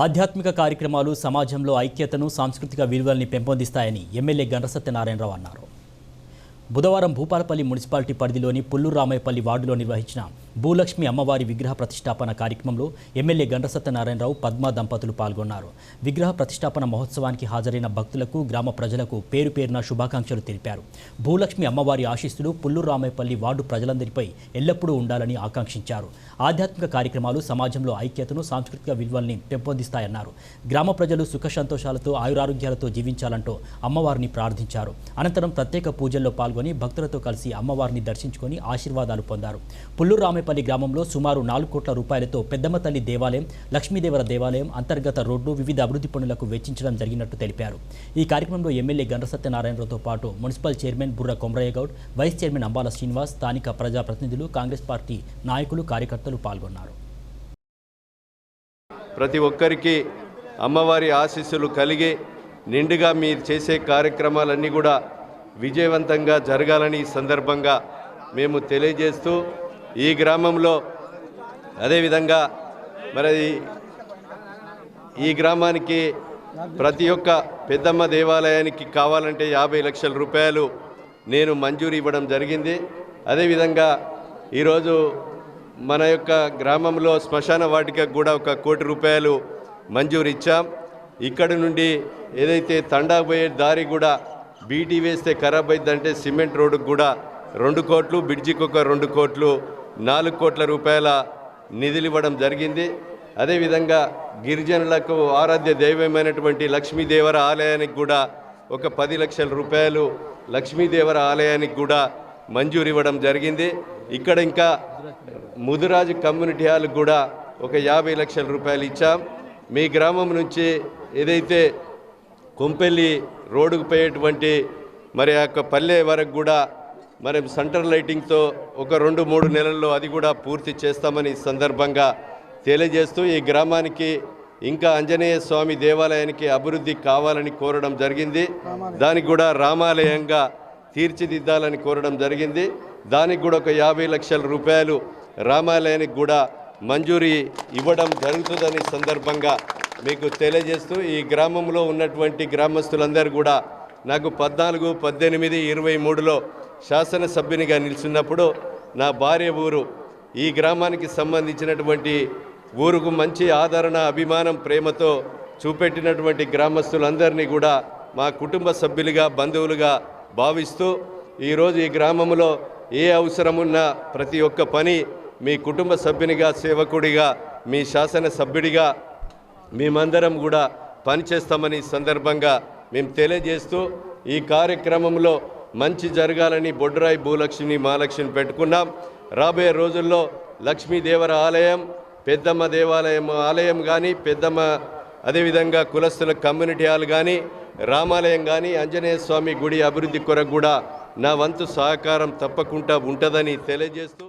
ఆధ్యాత్మిక కార్యక్రమాలు సమాజంలో ఐక్యతను, సాంస్కృతిక విలువల్ని పెంపొందిస్తాయని ఎమ్మెల్యే గండ్ర సత్యనారాయణరావు అన్నారు. బుధవారం భూపాలపల్లి మున్సిపాలిటీ పరిధిలోని పుల్లూరు రామయ్యపల్లి వార్డులో నిర్వహించిన భూలక్ష్మి అమ్మవారి విగ్రహ ప్రతిష్టాపన కార్యక్రమంలో ఎమ్మెల్యే గండ్ర సత్యనారాయణరావు, పద్మ దంపతులు పాల్గొన్నారు. విగ్రహ ప్రతిష్టాపన మహోత్సవానికి హాజరైన భక్తులకు, గ్రామ ప్రజలకు పేరు పేరున శుభాకాంక్షలు తెలిపారు. భూలక్ష్మి అమ్మవారి ఆశీస్సులు పుల్లూరు రామయ్యపల్లి వార్డు ప్రజలందరిపై ఎల్లప్పుడూ ఉండాలని ఆకాంక్షించారు. ఆధ్యాత్మిక కార్యక్రమాలు సమాజంలో ఐక్యతను, సాంస్కృతిక విలువల్ని పెంపొందిస్తాయన్నారు. గ్రామ ప్రజలు సుఖ సంతోషాలతో, ఆయురారోగ్యాలతో జీవించాలంటూ అమ్మవారిని ప్రార్థించారు. అనంతరం ప్రత్యేక పూజల్లో పాల్గొని భక్తులతో కలిసి అమ్మవారిని దర్శించుకొని ఆశీర్వాదాలు పొందారు. పుల్లూరు రామేపల్లి గ్రామంలో సుమారు 4 కోట్ల రూపాయలతో పెద్దమ్మ తల్లి దేవాలయం, లక్ష్మీదేవర దేవాలయం, అంతర్గత రోడ్డు, వివిధ అభివృద్ధి పనులకు వెచ్చించడం జరిగినట్టు తెలిపారు. ఈ కార్యక్రమంలో ఎమ్మెల్యే గండ్ర సత్యనారాయణరావుతో పాటు మున్సిపల్ చైర్మన్ బుర్ర కొమరయ్య గౌడ్, వైస్ చైర్మన్ అంబాల శ్రీనివాస్, స్థానిక ప్రజాప్రతినిధులు, కాంగ్రెస్ పార్టీ నాయకులు, కార్యకర్తలు పాల్గొన్నారు. ప్రతి ఒక్కరికి అమ్మవారి ఆశీస్సులు కలిగి నిండుగా మీరు చేసే కార్యక్రమాలన్నీ కూడా విజయవంతంగా జరగాలని ఈ సందర్భంగా మేము తెలియజేస్తూ, ఈ గ్రామంలో అదేవిధంగా మరి ఈ గ్రామానికి ప్రతి ఒక్క పెద్దమ్మ దేవాలయానికి కావాలంటే 50 లక్షల రూపాయలు నేను మంజూరు ఇవ్వడం జరిగింది. అదేవిధంగా ఈరోజు మన యొక్క గ్రామంలో శ్మశాన వాటికకు కూడా 1 కోటి రూపాయలు మంజూరు ఇచ్చాం. ఇక్కడి నుండి ఏదైతే తండా పోయే దారి కూడా బీటీ వేస్తే ఖరాబ్ అయిందంటే సిమెంట్ రోడ్డుకు కూడా 2 కోట్లు, బ్రిడ్జికి 2 కోట్లు, 4 కోట్ల రూపాయల నిధులు ఇవ్వడం జరిగింది. అదేవిధంగా గిరిజనులకు ఆరాధ్య దైవమైనటువంటి లక్ష్మీదేవర ఆలయానికి కూడా 10 లక్షల రూపాయలు లక్ష్మీదేవర ఆలయానికి కూడా మంజూరు ఇవ్వడం జరిగింది. ఇక్కడ ఇంకా ముదురాజు కమ్యూనిటీ హాల్కి కూడా 50 లక్షల రూపాయలు ఇచ్చాం. మీ గ్రామం నుంచి ఏదైతే కొంపెల్లి రోడ్డుకు పోయేటువంటి మరి ఆ యొక్క పల్లె వరకు కూడా మరి సెంటర్ లైటింగ్తో 2-3 నెలల్లో అది కూడా పూర్తి చేస్తామని సందర్భంగా తెలియజేస్తూ, ఈ గ్రామానికి ఇంకా ఆంజనేయ స్వామి దేవాలయానికి అభివృద్ధి కావాలని కోరడం జరిగింది. దానికి కూడా రామాలయంగా తీర్చిదిద్దాలని కోరడం జరిగింది. దానికి కూడా 50 లక్షల రూపాయలు రామాలయానికి కూడా మంజూరీ ఇవ్వడం జరుగుతుందని సందర్భంగా మీకు తెలియజేస్తూ, ఈ గ్రామంలో ఉన్నటువంటి గ్రామస్తులందరూ కూడా నాకు 14, 18, 23లో శాసనసభ్యునిగా నిలిచినప్పుడు నా భార్య ఊరు ఈ గ్రామానికి సంబంధించినటువంటి ఊరుకు మంచి ఆదరణ, అభిమానం, ప్రేమతో చూపెట్టినటువంటి గ్రామస్తులందరినీ కూడా మా కుటుంబ సభ్యులుగా, బంధువులుగా భావిస్తూ ఈరోజు ఈ గ్రామంలో ఏ అవసరమున్నా ప్రతి ఒక్క పని మీ కుటుంబ సభ్యునిగా, సేవకుడిగా, మీ శాసనసభ్యుడిగా మేమందరం కూడా పనిచేస్తామని సందర్భంగా మేము తెలియజేస్తూ, ఈ కార్యక్రమంలో మంచి జరగాలని బొడ్రాయి భూలక్ష్మిని, మహాలక్ష్మిని పెట్టుకున్నాం. రాబోయే రోజుల్లో లక్ష్మీదేవర ఆలయం, పెద్దమ్మ దేవాలయం ఆలయం కానీ, పెద్దమ్మ అదేవిధంగా కులస్తుల కమ్యూనిటీ హాల్ కానీ, రామాలయం కానీ, ఆంజనేయ స్వామి గుడి అభివృద్ధి కొరకు కూడా నా వంతు సహకారం తప్పకుండా ఉంటుందని తెలియజేస్తూ